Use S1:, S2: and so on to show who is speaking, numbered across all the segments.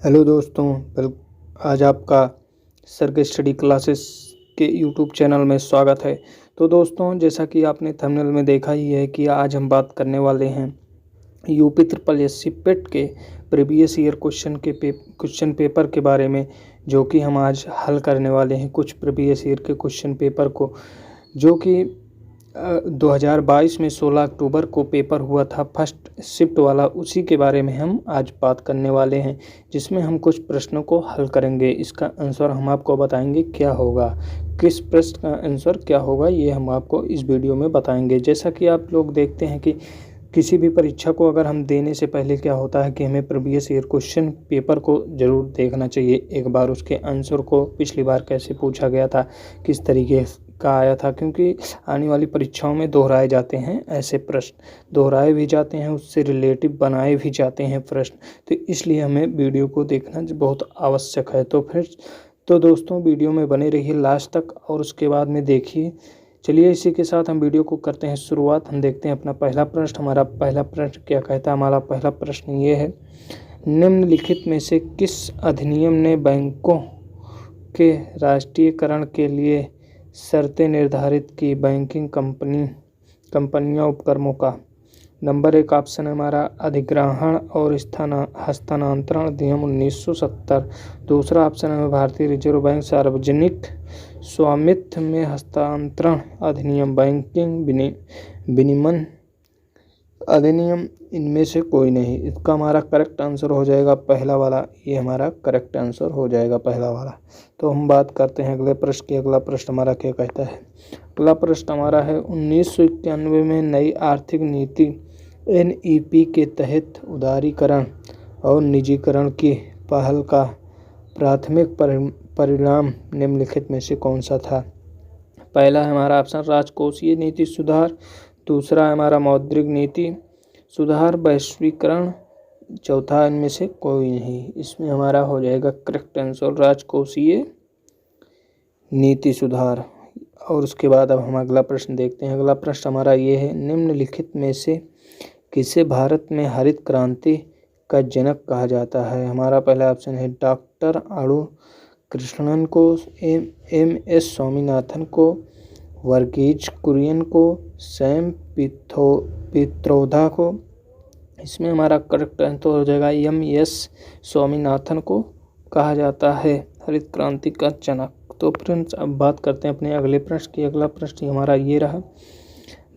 S1: Hello दोस्तों, आज आपका सर के स्टडी क्लासेस के यूट्यूब चैनल में स्वागत है। तो दोस्तों, जैसा कि आपने थंबनेल में देखा ही है कि आज हम बात करने वाले हैं यूपी ट्रिपल एससी पेट के प्रीवियस ईयर क्वेश्चन पेपर के बारे में, जो कि हम आज हल करने वाले हैं कुछ प्रीवियस ईयर के क्वेश्चन पेपर को, जो कि 2022 में 16 अक्टूबर को पेपर हुआ था फर्स्ट शिफ्ट वाला। उसी के बारे में हम आज बात करने वाले हैं, जिसमें हम कुछ प्रश्नों को हल करेंगे। इसका आंसर हम आपको बताएंगे क्या होगा, किस प्रश्न का आंसर क्या होगा, ये हम आपको इस वीडियो में बताएंगे। जैसा कि आप लोग देखते हैं कि किसी भी परीक्षा को अगर हम देने से पहले क्या होता है कि हमें प्रीवियस ईयर क्वेश्चन पेपर को ज़रूर देखना चाहिए एक बार, उसके आंसर को पिछली बार कैसे पूछा गया था, किस तरीके का आया था, क्योंकि आने वाली परीक्षाओं में दोहराए जाते हैं ऐसे प्रश्न, दोहराए भी जाते हैं, उससे रिलेटिव बनाए भी जाते हैं प्रश्न। तो इसलिए हमें वीडियो को देखना बहुत आवश्यक है। तो दोस्तों, वीडियो में बने रहिए लास्ट तक और उसके बाद में देखिए। चलिए इसी के साथ हम वीडियो को करते हैं शुरुआत। हम देखते हैं अपना पहला प्रश्न। हमारा पहला प्रश्न क्या कहता है? हमारा पहला प्रश्न ये है, निम्नलिखित में से किस अधिनियम ने बैंकों के राष्ट्रीयकरण के लिए शर्तें निर्धारित की? बैंकिंग कंपनियां उपक्रमों का। नंबर 1 ऑप्शन है हमारा अधिग्रहण और हस्तांतरण अधिनियम 1970। दूसरा ऑप्शन है भारतीय रिजर्व बैंक सार्वजनिक स्वामित्व में हस्तांतरण अधिनियम, बैंकिंग विनियमन अधिनियम। इनमें से कोई नहीं। इसका हमारा करेक्ट आंसर हो जाएगा पहला वाला। ये हमारा करेक्ट आंसर हो जाएगा पहला वाला। तो हम बात करते हैं अगले प्रश्न की। अगला प्रश्न हमारा क्या कहता है? अगला प्रश्न हमारा है, 1991 में नई आर्थिक नीति NEP के तहत उदारीकरण और निजीकरण की पहल का प्राथमिक परिणाम निम्नलिखित में से कौन सा था? पहला है हमारा ऑप्शन राजकोषीय नीति सुधार, दूसरा है हमारा मौद्रिक नीति सुधार, वैश्वीकरण, चौथा इनमें से कोई नहीं। इसमें हमारा हो जाएगा करेक्ट आंसर राजकोषीय नीति सुधार। और उसके बाद अब हम अगला प्रश्न देखते हैं। अगला प्रश्न हमारा ये है, निम्नलिखित में से किसे भारत में हरित क्रांति का जनक कहा जाता है? हमारा पहला ऑप्शन है डॉक्टर आड़ू कृष्णन को, MS स्वामीनाथन को, वर्गीज कुरियन को, सैम पित्रोदा को। इसमें हमारा करेक्ट आंसर हो जाएगा MS स्वामीनाथन को कहा जाता है हरित क्रांति का जनक। तो फ्रेंड्स, अब बात करते हैं अपने अगले प्रश्न की। अगला प्रश्न हमारा ये रहा,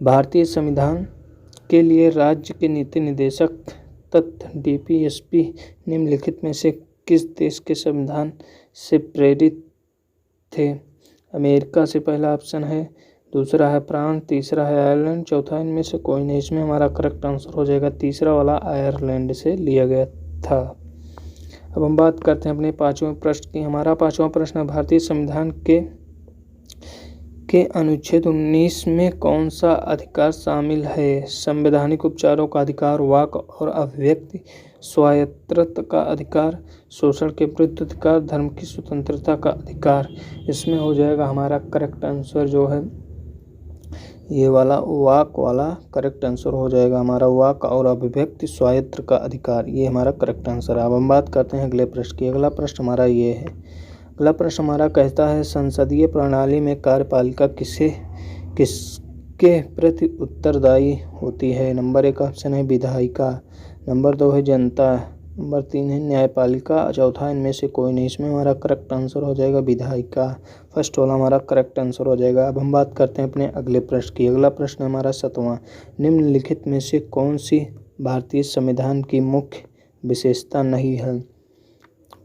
S1: भारतीय संविधान के लिए राज्य के नीति निदेशक तथा DPSP निम्नलिखित में से किस देश के संविधान से प्रेरित थे? अमेरिका से पहला ऑप्शन है, दूसरा है फ्रांस, तीसरा है आयरलैंड, चौथा इनमें से कोई नहीं। इसमें हमारा करेक्ट आंसर हो जाएगा तीसरा वाला, आयरलैंड से लिया गया था। अब हम बात करते हैं अपने पांचवें प्रश्न की। हमारा पांचवा प्रश्न है, भारतीय संविधान के अनुच्छेद 19 में कौन सा अधिकार शामिल है? संवैधानिक उपचारों का अधिकार, वाक और अभिव्यक्ति स्वायत्तता का अधिकार, शोषण के विरुद्ध अधिकार, धर्म की स्वतंत्रता का अधिकार। इसमें हो जाएगा हमारा करेक्ट आंसर जो है ये वाला, वाक वाला करेक्ट आंसर हो जाएगा हमारा, वाक और अभिव्यक्ति स्वायत्त का अधिकार। ये हमारा करेक्ट आंसर है। अब हम बात करते हैं अगले प्रश्न की। अगला प्रश्न हमारा ये है, अगला प्रश्न हमारा कहता है, संसदीय प्रणाली में कार्यपालिका किसके प्रति उत्तरदायी होती है? नंबर 1 ऑप्शन है विधायिका, नंबर 2 है जनता, नंबर 3 है न्यायपालिका, चौथा इनमें से कोई नहीं। इसमें हमारा करेक्ट आंसर हो जाएगा विधायिका। फर्स्ट वाला हमारा करेक्ट आंसर हो जाएगा। अब हम बात करते हैं अपने अगले प्रश्न की। अगला प्रश्न हमारा 7वां, निम्नलिखित में से कौन सी भारतीय संविधान की मुख्य विशेषता नहीं है?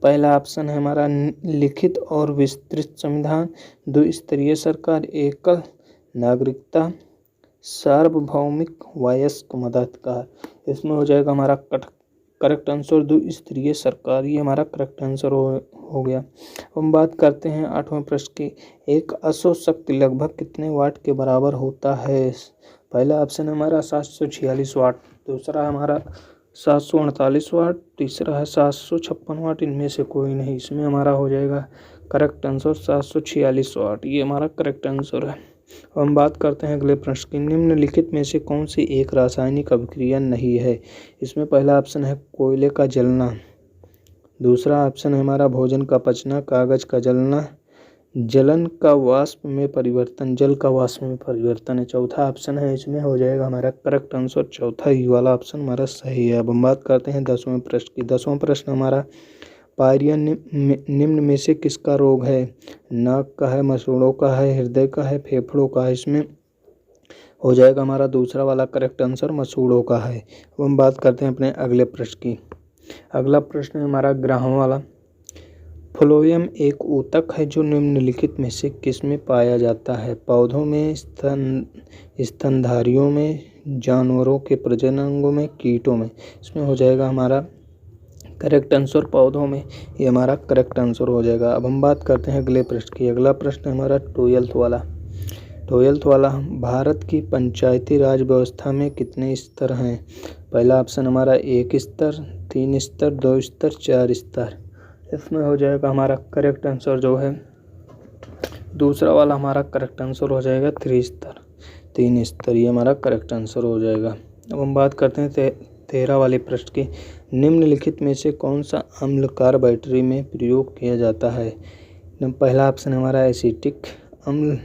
S1: पहला ऑप्शन है हमारा लिखित और विस्तृत संविधान, द्विस्तरीय सरकार, एकल नागरिकता, सार्वभौमिक वयस्क मताधिकार। इसमें हो जाएगा हमारा करेक्ट आंसर द्विस्तरीय सरकार। ये हमारा करेक्ट आंसर हो गया। हम बात करते हैं 8वें प्रश्न की। एक अश्व शक्ति लगभग कितने वाट के बराबर होता है? पहला ऑप्शन है हमारा 746 वाट, दूसरा है हमारा 748 वाट, तीसरा है 756 वाट, इनमें से कोई नहीं। इसमें हमारा हो जाएगा करेक्ट आंसर 746 वाट। ये हमारा करेक्ट आंसर है। हम बात करते हैं अगले प्रश्न की। निम्नलिखित में से कौन सी एक रासायनिक अभिक्रिया नहीं है? इसमें पहला ऑप्शन है कोयले का जलना, दूसरा ऑप्शन है हमारा भोजन का पचना, कागज का जलना, जलन का वाष्प में परिवर्तन, जल का वाष्प में परिवर्तन है। चौथा ऑप्शन है, इसमें हो जाएगा हमारा करेक्ट आंसर चौथा ही वाला ऑप्शन हमारा सही है। अब हम बात करते हैं 10वें प्रश्न की। 10वां प्रश्न हमारा पायरिया निम्न में से किसका रोग है? नाक का है, मसूड़ों का है, हृदय का है, फेफड़ों का है। इसमें हो जाएगा हमारा दूसरा वाला करेक्ट आंसर मसूड़ों का है। अब हम बात करते हैं अपने अगले प्रश्न की। अगला प्रश्न है हमारा 11वां वाला। फ्लोएम एक ऊतक है जो निम्नलिखित में से किसमें पाया जाता है? पौधों में, स्तनधारियों में, जानवरों के प्रजनन अंगों में, कीटों में। इसमें हो जाएगा हमारा करेक्ट आंसर पौधों में, ये हमारा करेक्ट आंसर हो जाएगा। अब हम बात करते हैं अगले प्रश्न की। अगला प्रश्न हमारा 12th वाला। 12th वाला, भारत की पंचायती राज व्यवस्था में कितने स्तर हैं? पहला ऑप्शन हमारा 1 स्तर, 3 स्तर, 2 स्तर, 4 स्तर। इसमें हो जाएगा हमारा करेक्ट आंसर जो है दूसरा वाला हमारा करेक्ट आंसर हो जाएगा 3 स्तर, 3 स्तर, ये हमारा करेक्ट आंसर हो जाएगा। अब हम बात करते हैं 13 वाले प्रश्न की। निम्नलिखित में से कौन सा अम्ल कार्बोरेटरी में प्रयोग किया जाता है? पहला ऑप्शन हमारा एसिटिक अम्ल,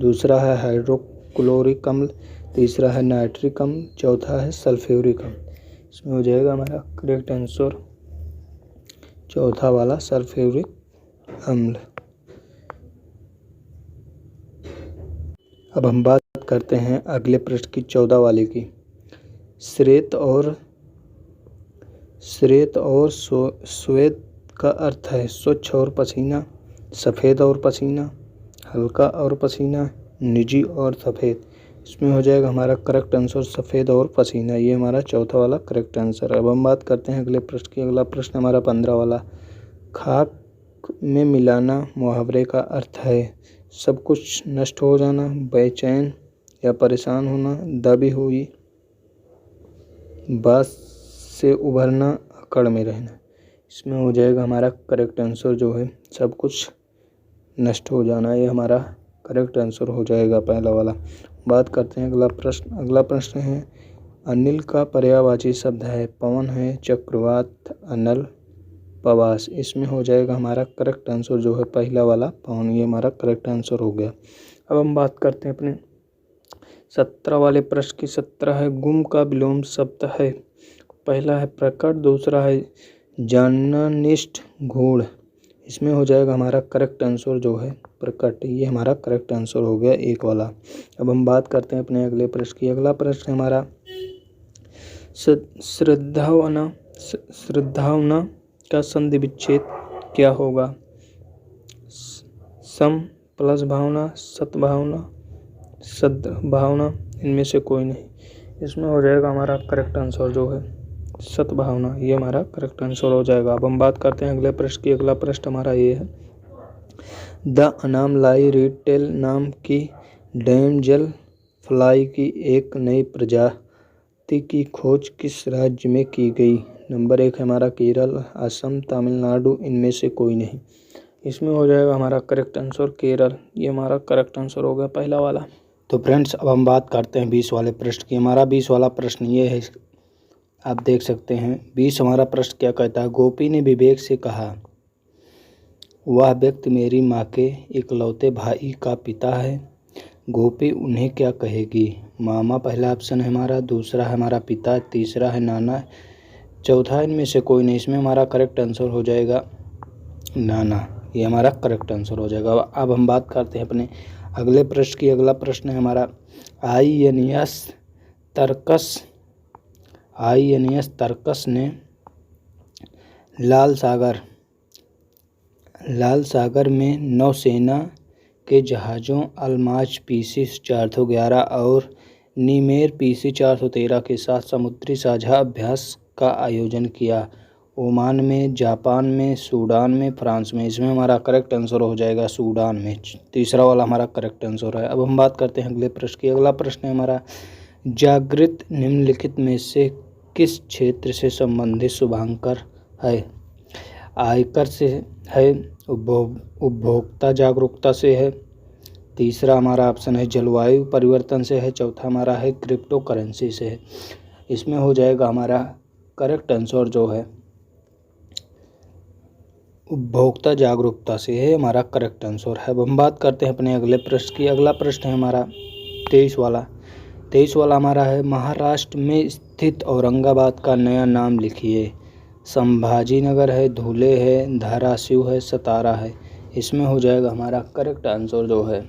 S1: दूसरा है हाइड्रोक्लोरिक अम्ल, तीसरा है नाइट्रिक अम्ल, चौथा है सल्फ्यूरिक अम्ल। इसमें हो जाएगा हमारा करेक्ट आंसर चौथा वाला सल्फ्यूरिक अम्ल। अब हम बात करते हैं अगले प्रश्न की 14 वाले की। श्वेत और श्वेत का अर्थ है स्वच्छ और पसीना, सफ़ेद और पसीना, हल्का और पसीना, निजी और सफ़ेद। इसमें हो जाएगा हमारा करेक्ट आंसर सफ़ेद और पसीना, ये हमारा चौथा वाला करेक्ट आंसर है। अब हम बात करते हैं अगले प्रश्न की। अगला प्रश्न हमारा 15 वाला। खाक में मिलाना मुहावरे का अर्थ है सब कुछ नष्ट हो जाना, बेचैन या परेशान होना, दबी हुई बात से उभरना, अकड़ में रहना। इसमें हो जाएगा हमारा करेक्ट आंसर जो है सब कुछ नष्ट हो जाना, ये हमारा करेक्ट आंसर हो जाएगा पहला वाला। बात करते हैं अगला प्रश्न। अगला प्रश्न है अनिल का पर्यायवाची शब्द है पवन है, चक्रवात, अनल, पवास। इसमें हो जाएगा हमारा करेक्ट आंसर जो है पहला वाला पवन, ये हमारा करेक्ट आंसर हो गया। अब हम बात करते हैं अपने 17 वाले प्रश्न की। 17 है गुम का विलोम शब्द है। पहला है प्रकट, दूसरा है जाननानिष्ठ, गूढ़। इसमें हो जाएगा हमारा करेक्ट आंसर जो है प्रकट, ये हमारा करेक्ट आंसर हो गया एक वाला। अब हम बात करते हैं अपने अगले प्रश्न की। अगला प्रश्न हमारा श्रद्धावना का संधि विच्छेद क्या होगा? सम प्लस भावना, सद्भावना, सद्भावना, इनमें से कोई नहीं। इसमें हो जाएगा हमारा करेक्ट आंसर जो है सद्भावना, ये हमारा करेक्ट आंसर हो जाएगा। अब हम बात करते हैं अगले प्रश्न की। अगला प्रश्न हमारा ये है द अनामलाई रिटेल नाम की डैमजेल फ्लाई की एक नई प्रजाति की खोज किस राज्य में की गई? नंबर 1 है हमारा केरल, असम, तमिलनाडु, इनमें से कोई नहीं। इसमें हो जाएगा हमारा करेक्ट आंसर केरल, ये हमारा करेक्ट आंसर हो गया पहला वाला। तो फ्रेंड्स अब हम बात करते हैं 20 वाले प्रश्न की। हमारा 20 वाला प्रश्न ये है, आप देख सकते हैं 20 हमारा प्रश्न क्या कहता है। गोपी ने विवेक से कहा वह व्यक्ति मेरी माँ के इकलौते भाई का पिता है, गोपी उन्हें क्या कहेगी? मामा पहला ऑप्शन है हमारा, दूसरा है हमारा पिता, तीसरा है नाना, चौथा इनमें से कोई नहीं। इसमें हमारा करेक्ट आंसर हो जाएगा नाना, ये हमारा करेक्ट आंसर हो जाएगा। अब हम बात करते हैं अपने अगले प्रश्न की। अगला प्रश्न है हमारा आईएनएस तर्कस ने लाल सागर में नौसेना के जहाज़ों अल्माज PC-411 और नीमेर PC-413 के साथ समुद्री साझा अभ्यास का आयोजन किया। ओमान में, जापान में, सूडान में, फ्रांस में। इसमें हमारा करेक्ट आंसर हो जाएगा सूडान में, तीसरा वाला हमारा करेक्ट आंसर है। अब हम बात करते हैं अगले प्रश्न की। अगला प्रश्न है हमारा जागृत निम्नलिखित में से किस क्षेत्र से संबंधित शुभांकर है? आयकर से है, उपभोक्ता जागरूकता से है, तीसरा हमारा ऑप्शन है जलवायु परिवर्तन से है, चौथा हमारा है क्रिप्टो करेंसी से है। इसमें हो जाएगा हमारा करेक्ट आंसर जो है उपभोक्ता जागरूकता से है हमारा करेक्ट आंसर है। अब हम बात करते हैं अपने अगले प्रश्न की। अगला प्रश्न है हमारा 23 वाला हमारा है, महाराष्ट्र में स्थित औरंगाबाद का नया नाम लिखिए। संभाजी नगर है, धुले है, धाराशिव है, सतारा है। इसमें हो जाएगा हमारा करेक्ट आंसर जो है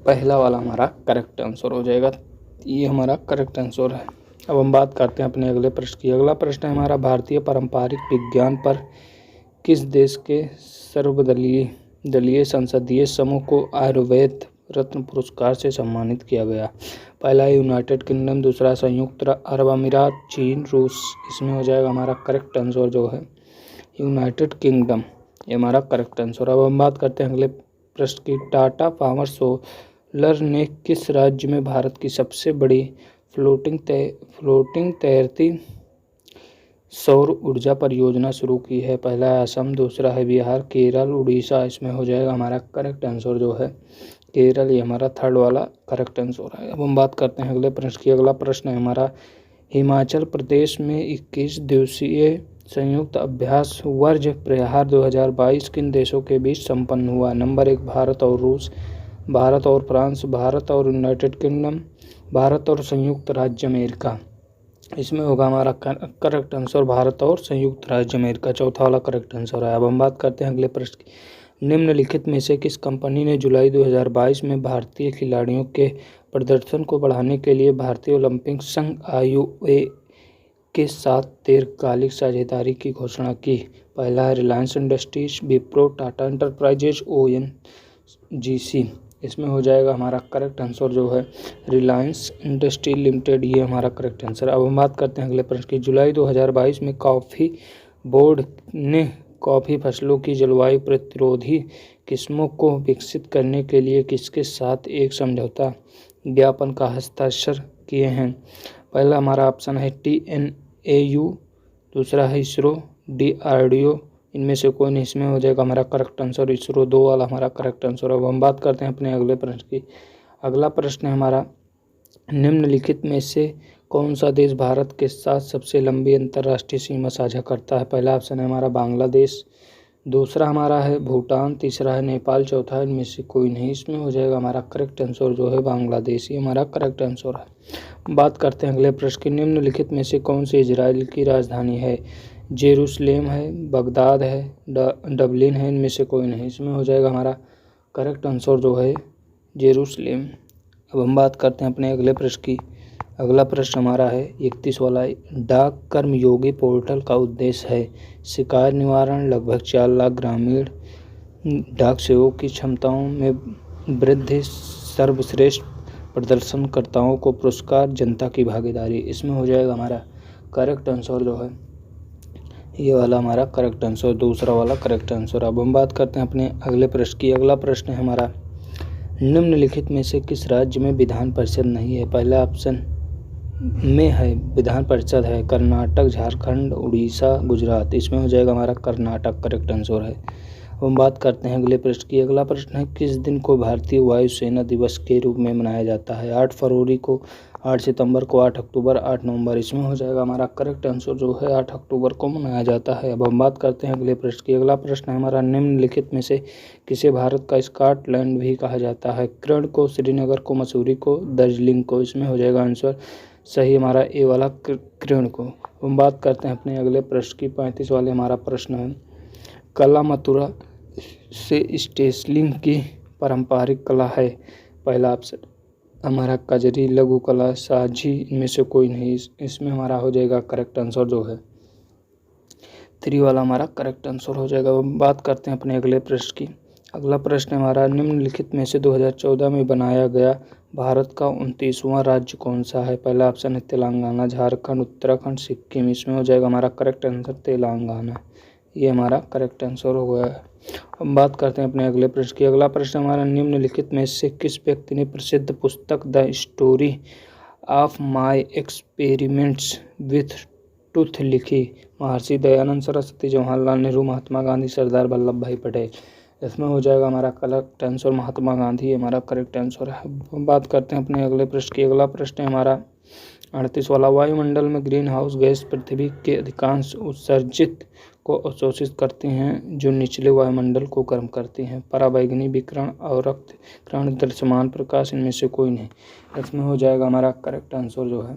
S1: पहला वाला हमारा करेक्ट आंसर हो जाएगा। ये हमारा करेक्ट आंसर है। अब हम बात करते हैं अपने अगले प्रश्न की। अगला प्रश्न है हमारा, भारतीय पारंपरिक विज्ञान पर किस देश के सर्वदलीय संसदीय समूह को आयुर्वेद रत्न पुरस्कार से सम्मानित किया गया? पहला है यूनाइटेड किंगडम, दूसरा संयुक्त अरब अमीरात, चीन, रूस। इसमें हो जाएगा हमारा करेक्ट आंसर जो है यूनाइटेड किंगडम, ये हमारा करेक्ट आंसर। अब हम बात करते हैं अगले प्रश्न की। टाटा पावर सोलर ने किस राज्य में भारत की सबसे बड़ी फ्लोटिंग तैरती सौर ऊर्जा परियोजना शुरू की है? पहला है असम, दूसरा है बिहार, केरल, उड़ीसा। इसमें हो जाएगा हमारा करेक्ट आंसर जो है केरल, ये हमारा थर्ड वाला करेक्ट आंसर है। अब हम बात करते हैं अगले प्रश्न की। अगला प्रश्न है हमारा, हिमाचल प्रदेश में 21 दिवसीय संयुक्त अभ्यास वर्ज प्रहार 2022 किन देशों के बीच संपन्न हुआ? नंबर 1 भारत और रूस, भारत और फ्रांस, भारत और यूनाइटेड किंगडम, भारत और संयुक्त राज्य अमेरिका। इसमें होगा हमारा करेक्ट आंसर भारत और संयुक्त राज्य अमेरिका, चौथा वाला करेक्ट आंसर है। अब हम बात करते हैं अगले प्रश्न की। निम्नलिखित में से किस कंपनी ने जुलाई 2022 में भारतीय खिलाड़ियों के प्रदर्शन को बढ़ाने के लिए भारतीय ओलंपिक संघ IOA के साथ दीर्घकालिक साझेदारी की घोषणा की? पहला है Reliance industries, Wipro, Tata enterprises, ONGC। इसमें हो जाएगा हमारा करेक्ट आंसर जो है रिलायंस इंडस्ट्री लिमिटेड, ये हमारा करेक्ट आंसर। अब हम बात करते हैं अगले प्रश्न की। जुलाई 2022 में कॉफ़ी बोर्ड ने कॉफ़ी फसलों की जलवायु प्रतिरोधी किस्मों को विकसित करने के लिए किसके साथ एक समझौता ज्ञापन का हस्ताक्षर किए हैं? पहला हमारा ऑप्शन है TNAU, दूसरा है इसरो, DRDO। इनमें से कोई नहीं, इसमें हो जाएगा हमारा करेक्ट आंसर इसरो, 2 वाला हमारा करेक्ट आंसर। अब हम बात करते हैं अपने अगले प्रश्न की। अगला प्रश्न है हमारा, निम्नलिखित में से कौन सा देश भारत के साथ सबसे लंबी अंतर्राष्ट्रीय सीमा साझा करता है? पहला ऑप्शन है हमारा बांग्लादेश, दूसरा हमारा है भूटान, तीसरा है नेपाल, चौथा है इनमें से कोई नहीं। इसमें हो जाएगा हमारा करेक्ट आंसर जो है बांग्लादेश, ये हमारा करेक्ट आंसर है। बात करते हैं अगले प्रश्न की। निम्नलिखित में से कौन सी इजराइल की राजधानी है? जेरूसलेम है, बगदाद है, डबलिन है, इनमें से कोई नहीं। इसमें हो जाएगा हमारा करेक्ट आंसर जो है जेरूसलेम। अब हम बात करते हैं अपने अगले प्रश्न की। अगला प्रश्न हमारा है 31 वाला, डाक कर्मयोगी पोर्टल का उद्देश्य है शिकायत निवारण, लगभग 4 लाख ग्रामीण डाक सेवकों की क्षमताओं में वृद्धि, सर्वश्रेष्ठ प्रदर्शनकर्ताओं को पुरस्कार, जनता की भागीदारी। इसमें हो जाएगा हमारा करेक्ट आंसर जो है ये वाला हमारा करेक्ट आंसर, दूसरा वाला करेक्ट आंसर। अब हम बात करते हैं अपने अगले प्रश्न की। अगला प्रश्न है हमारा, निम्नलिखित में से किस राज्य में विधान परिषद नहीं है? पहला ऑप्शन में है विधान परिषद है कर्नाटक, झारखंड, उड़ीसा, गुजरात। इसमें हो जाएगा हमारा कर्नाटक, करेक्ट आंसर है। हम बात करते हैं अगले प्रश्न की। अगला प्रश्न है, किस दिन को भारतीय वायुसेना दिवस के रूप में मनाया जाता है? 8 फरवरी को, 8 सितंबर को, 8 अक्टूबर, 8 नवंबर। इसमें हो जाएगा हमारा करेक्ट आंसर जो है 8 अक्टूबर को मनाया जाता है। अब हम बात करते हैं अगले प्रश्न की। अगला प्रश्न है हमारा, निम्नलिखित में से किसे भारत का स्कॉटलैंड भी कहा जाता है? किरण को, श्रीनगर को, मसूरी को, दार्जिलिंग को। इसमें हो जाएगा आंसर सही हमारा ए वाला किरण को। हम बात करते हैं अपने अगले प्रश्न की। 35 वाले हमारा प्रश्न है, कला मथुरा से स्टेसलिंग की पारंपरिक कला है? पहला ऑप्शन हमारा कजरी, लघु कला, साझी। इनमें से कोई नहीं। इसमें हमारा हो जाएगा करेक्ट आंसर जो है 3 वाला हमारा करेक्ट आंसर हो जाएगा। अब बात करते हैं अपने अगले प्रश्न की। अगला प्रश्न हमारा, निम्नलिखित में से 2014 में बनाया गया भारत का 29वां राज्य कौन सा है? पहला ऑप्शन है तेलंगाना, झारखंड, उत्तराखंड, सिक्किम। इसमें हो जाएगा हमारा करेक्ट आंसर तेलंगाना, ये हमारा करेक्ट आंसर हो गया है। हम बात करते हैं अपने अगले प्रश्न की। अगला प्रश्न हमारा, निम्नलिखित में से किस व्यक्ति ने प्रसिद्ध पुस्तक the story of my experiments with tooth लिखी? महर्षि दयानंद सरस्वती, जवाहरलाल नेहरू, महात्मा गांधी, सरदार वल्लभ भाई पटेल। इसमें हो जाएगा हमारा करेक्ट आंसर महात्मा गांधी, हमारा करेक्ट आंसर है। हम बात करते हैं अपने अगले प्रश्न की। अगला प्रश्न है हमारा 38 वाला, वायुमंडल में ग्रीन हाउस गैस पृथ्वी के अधिकांश उत्सर्जित को अवशोषित करती हैं जो निचले वायुमंडल को गर्म करती हैं। पराबैंगनी विकिरण और रक्त किरण, दृश्यमान प्रकाश, इनमें से कोई नहीं। इसमें हो जाएगा हमारा करेक्ट आंसर जो है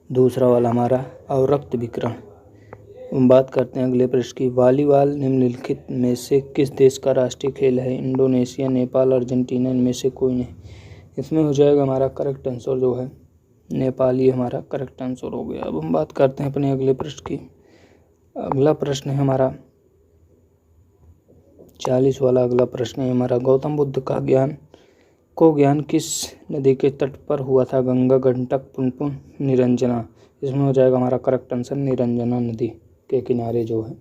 S1: दूसरा वाला हमारा अवरक्त विकिरण। हम बात करते हैं अगले प्रश्न की। वॉलीबॉल निम्नलिखित में से किस देश का राष्ट्रीय खेल है? इंडोनेशिया, नेपाल, अर्जेंटीना, इनमें से कोई नहीं। इसमें हो जाएगा हमारा करेक्ट आंसर जो है नेपाल, ही हमारा करेक्ट आंसर हो गया। अब हम बात करते हैं अपने अगले प्रश्न की। अगला प्रश्न है हमारा 40 वाला अगला प्रश्न है हमारा। गौतम बुद्ध का ज्ञान किस नदी के तट पर हुआ था? गंगा, गंडक, पुनपुन, निरंजना। इसमें हो जाएगा हमारा करेक्ट आंसर निरंजना नदी के किनारे जो है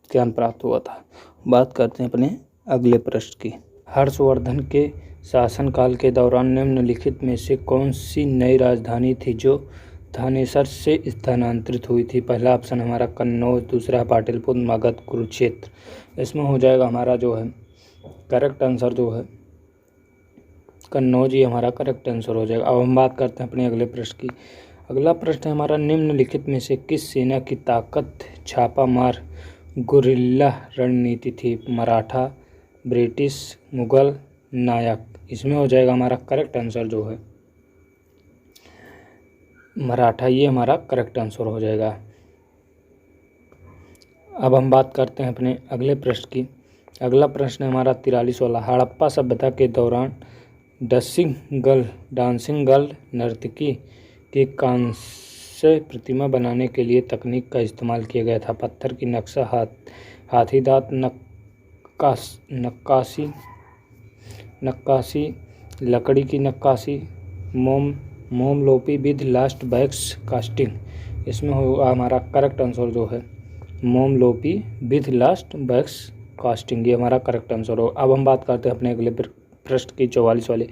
S1: ज्ञान प्राप्त हुआ था। बात करते हैं अपने अगले प्रश्न की। हर्षवर्धन के शासनकाल के दौरान निम्नलिखित में से कौन सी नई राजधानी थी जो थानेसर से स्थानांतरित हुई थी? पहला ऑप्शन हमारा कन्नौज, दूसरा पाटलिपुत्र, मगध, कुरुक्षेत्र। इसमें हो जाएगा हमारा जो है करेक्ट आंसर जो है कन्नौज, ही हमारा करेक्ट आंसर हो जाएगा। अब हम बात करते हैं अपने अगले प्रश्न की। अगला प्रश्न है हमारा निम्नलिखित में से किस सेना की ताकत छापामार गुरिल्ला रणनीति थी? मराठा, ब्रिटिश, मुगल, नायक। इसमें हो जाएगा हमारा करेक्ट आंसर जो है मराठा, ये हमारा करेक्ट आंसर हो जाएगा। अब हम बात करते हैं अपने अगले प्रश्न की। अगला प्रश्न है हमारा 43 वाला। हड़प्पा सभ्यता के दौरान डांसिंग गर्ल नर्तकी की कांस्य प्रतिमा बनाने के लिए तकनीक का इस्तेमाल किया गया था? पत्थर की नक्शा, हाथी दांत, नक्काशी, लकड़ी की नक्काशी, मोमलोपी विद लास्ट वैक्स कास्टिंग। इसमें होगा हमारा करेक्ट आंसर जो है मोमलोपी विद लास्ट वैक्स कास्टिंग, ये हमारा करेक्ट आंसर हो। अब हम बात करते हैं अपने अगले प्रश्न की 44 वाले।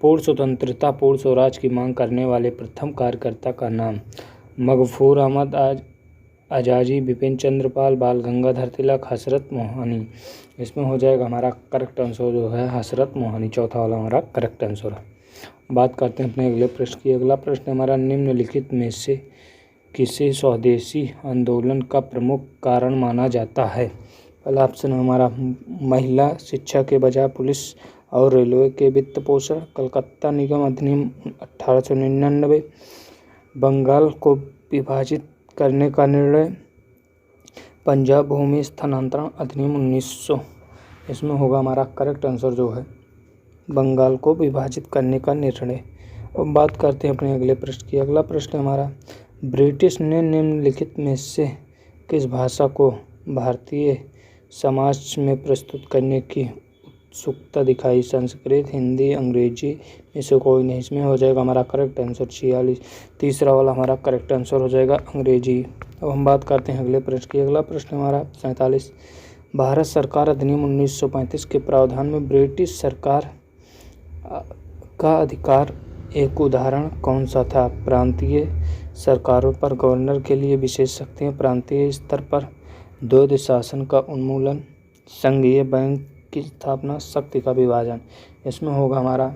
S1: पूर्ण स्वतंत्रता, पूर्ण स्वराज की मांग करने वाले प्रथम कार्यकर्ता का नाम? मगफूर अहमद आज़ादी, बिपिन चंद्र पाल, बाल गंगाधर तिलक, हसरत मोहानी। इसमें हो जाएगा हमारा करेक्ट आंसर जो है हसरत मोहानी, चौथा वाला हमारा करेक्ट आंसर है। बात करते हैं अपने अगले प्रश्न की। अगला प्रश्न हमारा निम्नलिखित में से किसे स्वदेशी आंदोलन का प्रमुख कारण माना जाता है? पहला ऑप्शन हमारा महिला शिक्षा के बजाय पुलिस और रेलवे के वित्त पोषण, कलकत्ता निगम अधिनियम 1899, बंगाल को विभाजित करने का निर्णय, पंजाब भूमि स्थानांतरण अधिनियम 1900। इसमें होगा हमारा करेक्ट आंसर जो है बंगाल को विभाजित करने का निर्णय। अब बात करते हैं अपने अगले प्रश्न की। अगला प्रश्न हमारा ब्रिटिश ने निम्नलिखित में से किस भाषा को भारतीय समाज में प्रस्तुत करने की उत्सुकता दिखाई? संस्कृत, हिंदी, अंग्रेजी, में से कोई नहीं। इसमें हो जाएगा हमारा करेक्ट आंसर 46, तीसरा वाला हमारा करेक्ट आंसर हो जाएगा अंग्रेजी। अब हम बात करते हैं अगले प्रश्न की। अगला प्रश्न हमारा 47। भारत सरकार अधिनियम 1935 के प्रावधान में ब्रिटिश सरकार का अधिकार एक उदाहरण कौन सा था? प्रांतीय सरकारों पर गवर्नर के लिए विशेष शक्तियाँ, प्रांतीय स्तर पर द्वैध शासन का उन्मूलन, संघीय बैंक की स्थापना, शक्ति का विभाजन। इसमें होगा हमारा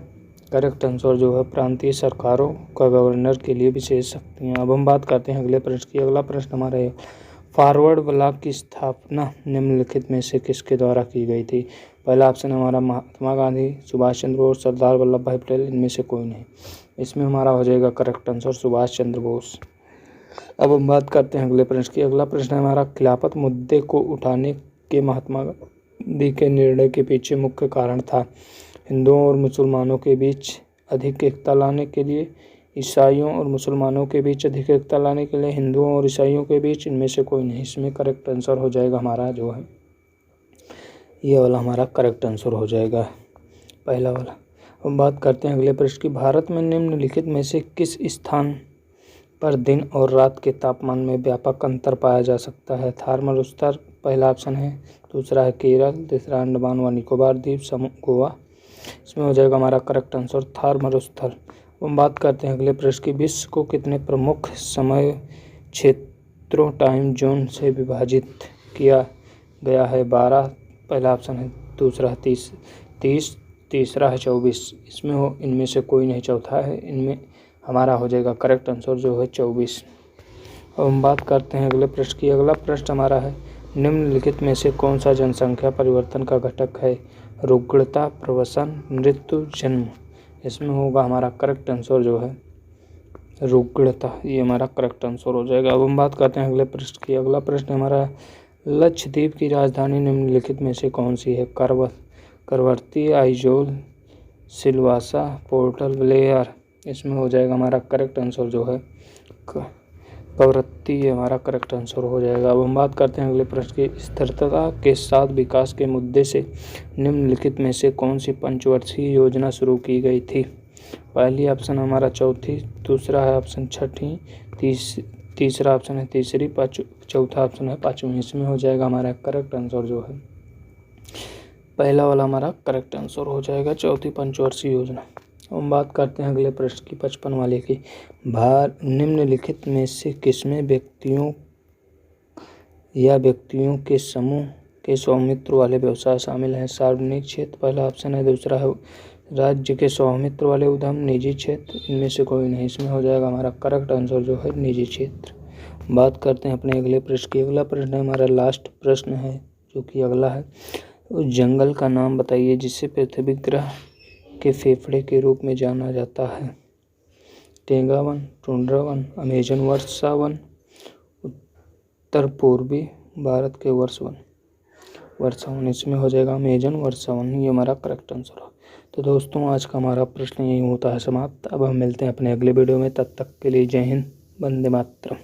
S1: करेक्ट आंसर जो है प्रांतीय सरकारों का गवर्नर के लिए विशेष शक्तियाँ। अब हम बात करते हैं अगले प्रश्न की। अगला प्रश्न हमारा है फॉरवर्ड ब्लॉक की स्थापना निम्नलिखित में से किसके द्वारा की गई थी? पहला ऑप्शन हमारा महात्मा गांधी, सुभाष चंद्र बोस, सरदार वल्लभ भाई पटेल, इनमें से कोई नहीं। इसमें हमारा हो जाएगा करेक्ट आंसर सुभाष चंद्र बोस। अब हम बात करते हैं अगले प्रश्न की। अगला प्रश्न है हमारा खिलाफत मुद्दे को उठाने के महात्मा गांधी के निर्णय के पीछे मुख्य कारण था? हिंदुओं और मुसलमानों के बीच अधिक एकता लाने के लिए, ईसाइयों और मुसलमानों के बीच अधिक एकता लाने के लिए, हिंदुओं और ईसाइयों के बीच, इनमें से कोई नहीं। इसमें करेक्ट आंसर हो जाएगा हमारा जो है ये वाला हमारा करेक्ट आंसर हो जाएगा पहला वाला। हम बात करते हैं अगले प्रश्न की। भारत में निम्नलिखित में से किस स्थान पर दिन और रात के तापमान में व्यापक अंतर पाया जा सकता है? थार मरुस्थल पहला ऑप्शन है, दूसरा है केरल, तीसरा अंडमान व निकोबार द्वीप समूह गोवा। इसमें हो जाएगा हमारा करेक्ट आंसर थार मरुस्थल। हम बात करते हैं अगले प्रश्न की। विश्व को कितने प्रमुख समय क्षेत्रों टाइम जोन से विभाजित किया गया है? 12 पहला ऑप्शन है, दूसरा है 30, तीसरा है 24। इसमें हो इनमें से कोई नहीं, चौथा है। इनमें हमारा हो जाएगा करेक्ट आंसर जो है 24। अब हम बात करते हैं अगले प्रश्न की। अगला प्रश्न हमारा है निम्नलिखित में से कौन सा जनसंख्या परिवर्तन का घटक है? रुग्णता, प्रवसन, मृत्यु, जन्म। इसमें होगा हमारा करेक्ट आंसर जो है रुग्णता, ये हमारा करेक्ट आंसर हो जाएगा। अब हम बात करते हैं अगले प्रश्न की। अगला प्रश्न हमारा, लक्षद्वीप की राजधानी निम्नलिखित में से कौन सी है? करवती, आइजोल, सिलवासा, पोर्ट ब्लेयर। इसमें हो जाएगा हमारा करेक्ट आंसर जो है कवरत्ती, ये हमारा करेक्ट आंसर हो जाएगा। अब हम बात करते हैं अगले प्रश्न की। स्थिरता के साथ विकास के मुद्दे से निम्नलिखित में से कौन सी पंचवर्षीय योजना शुरू की गई थी? पहली ऑप्शन हमारा चौथी, दूसरा है ऑप्शन छठी, तीसरा ऑप्शन है तीसरी, चौथा ऑप्शन है पाँचवीं। इसमें हो जाएगा हमारा करेक्ट आंसर जो है पहला वाला हमारा करेक्ट आंसर हो जाएगा, चौथी पंचवर्षीय योजना। हम बात करते हैं अगले प्रश्न की 55 वाले की। निम्नलिखित में से किसमें व्यक्तियों या व्यक्तियों के समूह के स्वामित्व वाले व्यवसाय शामिल हैं? सार्वजनिक क्षेत्र पहला ऑप्शन है, दूसरा है राज्य के स्वामित्व वाले उद्यम, निजी क्षेत्र। इनमें से कोई नहीं। इसमें हो जाएगा हमारा करेक्ट आंसर जो है निजी क्षेत्र। बात करते हैं अपने अगले प्रश्न की। अगला प्रश्न हमारा लास्ट प्रश्न है जो कि अगला है। उस जंगल का नाम बताइए जिसे पृथ्वी ग्रह के फेफड़े के रूप में जाना जाता है? टेंगा वन, टुंड्रा वन, अमेजन वर्षा वन, उत्तर पूर्वी भारत के वर्षा वन। इसमें हो जाएगा अमेजन वर्षा वन, ये हमारा करेक्ट आंसर है। तो दोस्तों आज का हमारा प्रश्न यही होता है समाप्त। अब हम मिलते हैं अपने अगले वीडियो में, तब तक के लिए जय हिंद, वंदे मातरम।